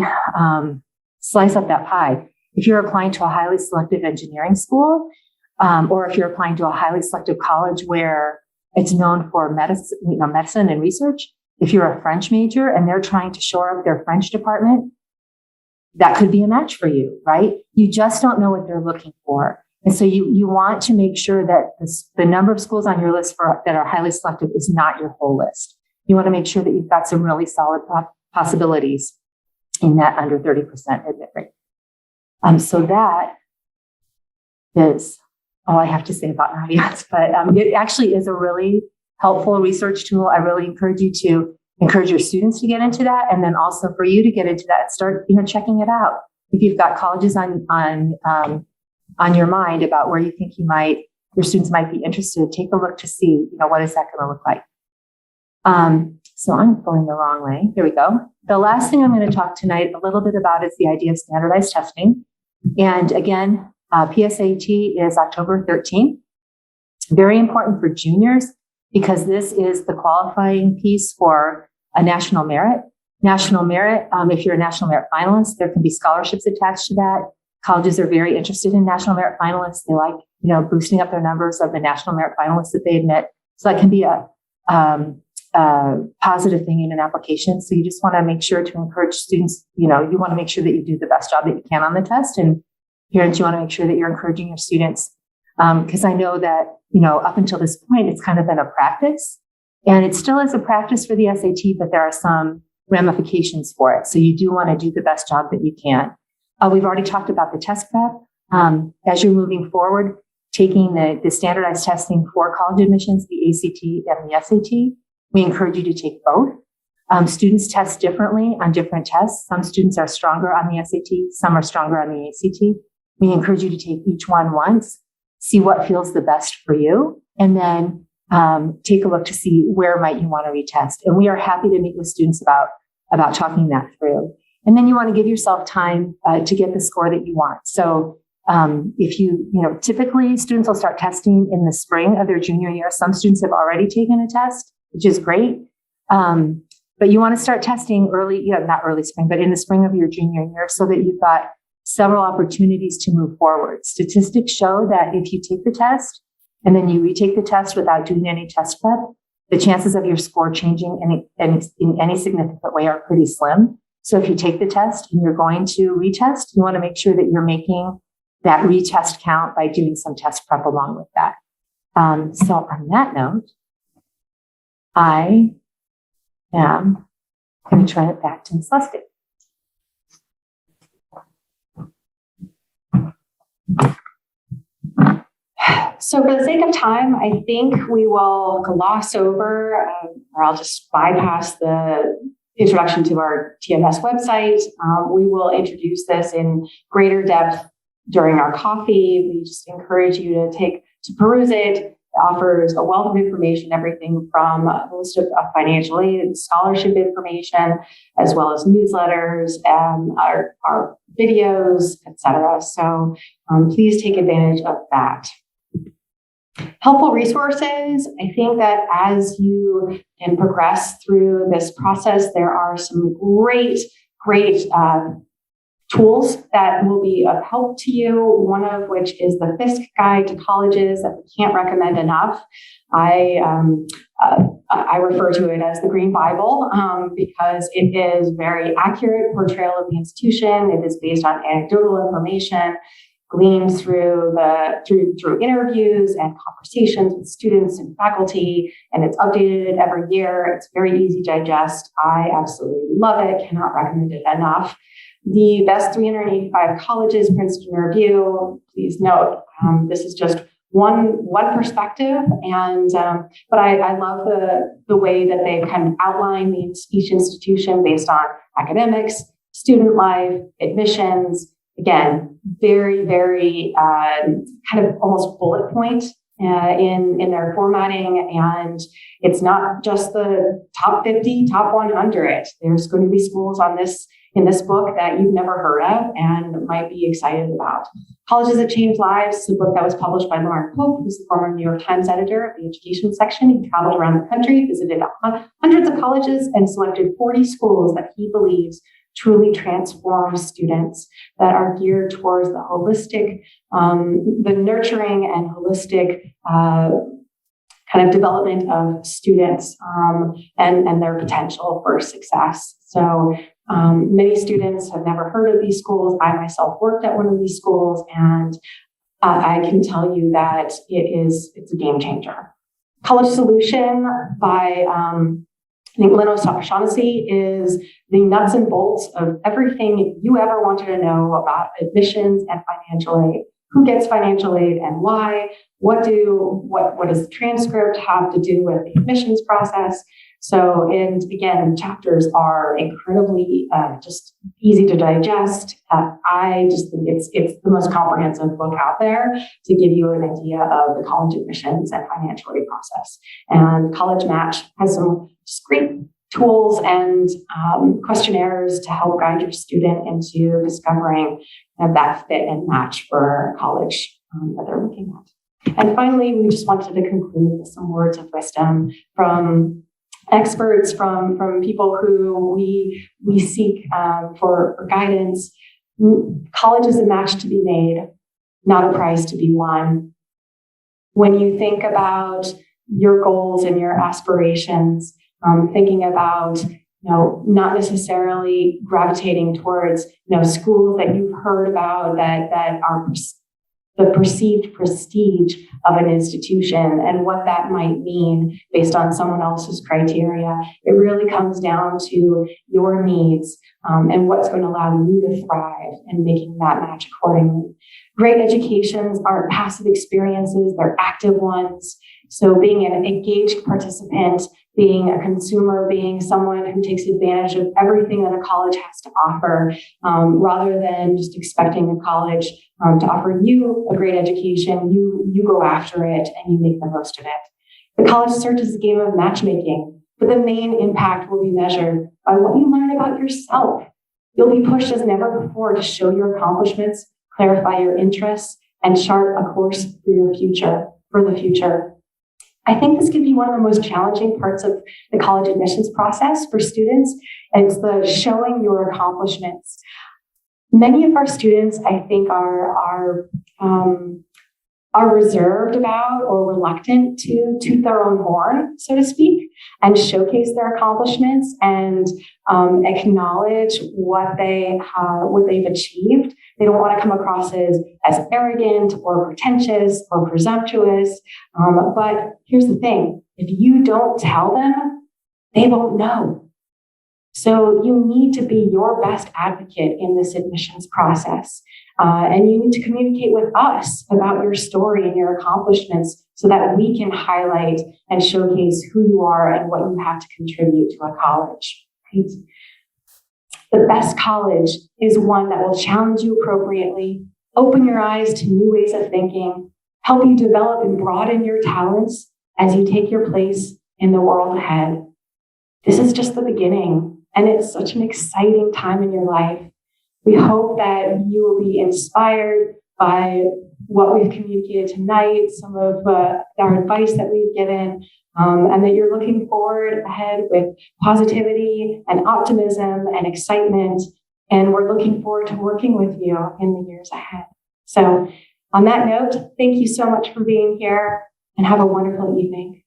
slice up that pie. If you're applying to a highly selective engineering school, or if you're applying to a highly selective college where it's known for medicine and research, if you're a French major and they're trying to shore up their French department, that could be a match for you, right? You just don't know what they're looking for. And so you want to make sure that the number of schools on your list that are highly selective is not your whole list. You want to make sure that you've got some really solid possibilities in that under 30% admit rate. So that is all I have to say about Naviance, but it actually is a really helpful research tool. I really encourage you to encourage your students to get into that, and then also for you to get into that, start checking it out. If you've got colleges on your mind about where you think your students might be interested, take a look to see what is that going to look like. So I'm going the wrong way. Here we go. The last thing I'm going to talk tonight a little bit about is the idea of standardized testing. And again, PSAT is October 13th. Very important for juniors, because this is the qualifying piece for a national merit. National merit, if you're a national merit finalist, there can be scholarships attached to that. Colleges are very interested in national merit finalists. They like, boosting up their numbers of the national merit finalists that they admit. So that can be a positive thing in an application. So you just want to make sure to encourage students, you want to make sure that you do the best job that you can on the test. And parents, you want to make sure that you're encouraging your students. Because I know that, up until this point, it's kind of been a practice, and it still is a practice for the SAT, but there are some ramifications for it. So you do want to do the best job that you can. We've already talked about the test prep. As you're moving forward, taking the standardized testing for college admissions, the ACT and the SAT, we encourage you to take both. Students test differently on different tests. Some students are stronger on the SAT, some are stronger on the ACT. We encourage you to take each one once, see what feels the best for you, and then take a look to see where might you want to retest. And we are happy to meet with students about talking that through. And then you want to give yourself time to get the score that you want. So if typically students will start testing in the spring of their junior year. Some students have already taken a test, which is great. But you want to start testing not early spring, but in the spring of your junior year, so that you've got several opportunities to move forward. Statistics show that if you take the test and then you retake the test without doing any test prep, the chances of your score changing in any significant way are pretty slim. So if you take the test and you're going to retest, you want to make sure that you're making that retest count by doing some test prep along with that. So on that note, I am going to turn it back to Ms. Lustig. So for the sake of time, I think we will gloss over, or I'll just bypass the introduction to our TMS website. We will introduce this in greater depth during our coffee. We just encourage you to peruse it, It offers a wealth of information, everything from a list of financial aid, scholarship information, as well as newsletters, our videos, etc. So please take advantage of that. Helpful resources. I think that as you can progress through this process, there are some great tools that will be of help to you, one of which is the Fisk Guide to Colleges that we can't recommend enough. I refer to it as the Green Bible because it is very accurate portrayal of the institution. It is based on anecdotal information gleaned through interviews and conversations with students and faculty, and it's updated every year. It's very easy to digest. I absolutely love it, cannot recommend it enough. The best 385 colleges, Princeton Review. Please note, this is just one perspective, and but I love the way that they kind of outline each institution based on academics, student life, admissions. Again, very kind of almost bullet point in their formatting, and it's not just the top 50, top 100. There's going to be schools in this book that you've never heard of and might be excited about. Colleges That Change Lives is a book that was published by Lauren Pope, who's the former New York Times editor of the education section. He traveled around the country, visited hundreds of colleges, and selected 40 schools that he believes truly transform students, that are geared towards the holistic, the nurturing and holistic kind of development of students and their potential for success. So many students have never heard of these schools. I myself worked at one of these schools, and I can tell you that it's a game changer. College Solution by I think Lynn O'Shaughnessy is the nuts and bolts of everything you ever wanted to know about admissions and financial aid. Who gets financial aid and why? What does the transcript have to do with the admissions process? So, and again, chapters are incredibly just easy to digest. I just think it's the most comprehensive book out there to give you an idea of the college admissions and financial aid process. And College Match has some just great tools and questionnaires to help guide your student into discovering that fit and match for college that they're looking at. And finally, we just wanted to conclude with some words of wisdom from experts, from people who we seek for guidance. College is a match to be made, not a prize to be won. When you think about your goals and your aspirations, thinking about not necessarily gravitating towards schools that you've heard about that are the perceived prestige of an institution and what that might mean based on someone else's criteria. It really comes down to your needs and what's going to allow you to thrive and making that match accordingly. Great educations aren't passive experiences, they're active ones. So being an engaged participant, being a consumer, being someone who takes advantage of everything that a college has to offer, rather than just expecting a college to offer you a great education, you go after it and you make the most of it. The college search is a game of matchmaking, but the main impact will be measured by what you learn about yourself. You'll be pushed as never before to show your accomplishments, clarify your interests, and chart a course for the future. I think this could be one of the most challenging parts of the college admissions process for students, and it's the showing your accomplishments. Many of our students, I think, are reserved about or reluctant to toot their own horn, so to speak, and showcase their accomplishments and acknowledge what they've achieved. They don't want to come across as arrogant or pretentious or presumptuous. But here's the thing: if you don't tell them, they won't know. So you need to be your best advocate in this admissions process. And you need to communicate with us about your story and your accomplishments so that we can highlight and showcase who you are and what you have to contribute to a college. Right? The best college is one that will challenge you appropriately, open your eyes to new ways of thinking, help you develop and broaden your talents as you take your place in the world ahead. This is just the beginning, and it's such an exciting time in your life. We hope that you will be inspired by what we've communicated tonight, some of our advice that we've given, and that you're looking forward ahead with positivity and optimism and excitement. And we're looking forward to working with you in the years ahead. So on that note, thank you so much for being here, and have a wonderful evening.